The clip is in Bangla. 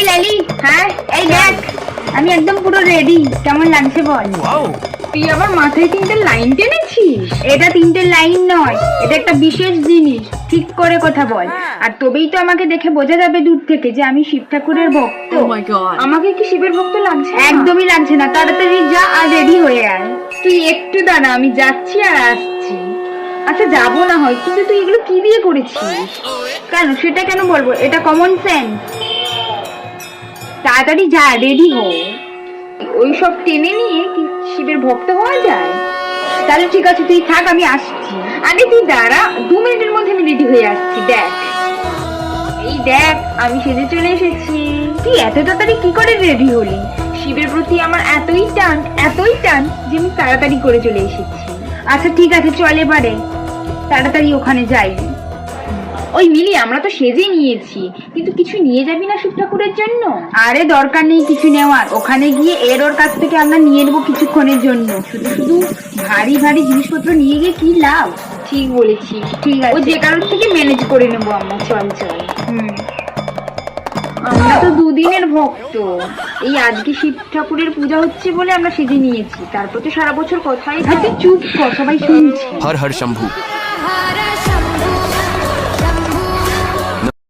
এই লালি, হ্যাঁ এই দেখ আমি একদম পুরো রেডি, কেমন লাগছে বল? তুই আবার মাথায় 3টে লাইন টেনেছিস? এটা 3টে লাইন নয়, এটা একটা বিশেষ জিনিস, ঠিক করে কথা বল। আর তবেই তো আমাকে দেখে বোঝা যাবে দূর থেকে যে আমি শিব ঠাকুরের ভক্ত। Oh my God! আমাকে কি শিবের ভক্ত লাগছে? একদমই লাগছে না, তাড়াতাড়ি যা আর রেডি হয়ে আয়। তুই একটু দাঁড়া, আমি যাচ্ছি আর আসছি। আচ্ছা যাবো না হয়, কিন্তু তুই এগুলো কি দিয়ে করেছিস? কেন সেটা কেন বলবো, এটা কমন সেন্স। তাড়াতাড়ি যা, রেডি হো। ওইসব টেনে নিয়ে কি শিবের ভক্ত হওয়া যায়? তাহলে ঠিক আছে তুই থাক, আমি আসছি। আরে তুই দাঁড়া, 2 মিনিটের মধ্যে আমি রেডি হয়ে আসছি। দেখ, এই দেখ আমি সেজে চলে এসেছি। তুই এত তাড়াতাড়ি কি করে রেডি হলি? শিবের প্রতি আমার এতই টান যে আমি তাড়াতাড়ি করে চলে এসেছি। আচ্ছা ঠিক আছে চল এবারে তাড়াতাড়ি ওখানে যাই। ওই মিলি, আমরা তো সেজে নিয়েছি, কিন্তু কিছু নিয়ে যাবি না শিব ঠাকুরের জন্য? আরে দরকার নেই কিছু নেওয়ার, ওখানে গিয়ে ওর কাছ থেকে আমরা নিয়ে নেবো কিছুক্ষণের জন্য। শুধু শুধু ভারী ভারী জিনিসপত্র নিয়ে গিয়ে কি লাভ? ঠিক বলেছিস। ঠিক ও আছে, যে কারোর থেকে ম্যানেজ করে নেবো আমরা। চল চল। আমরা তো 2 দিনের ভক্ত। এই আজকে শিব ঠাকুরের পূজা হচ্ছে বলে আমরা সেজে নিয়েছি, তারপর তো সারা বছর কথাই তুই চুপ কর, সবাই শুনছে। हर हर शंभू। हर शंभू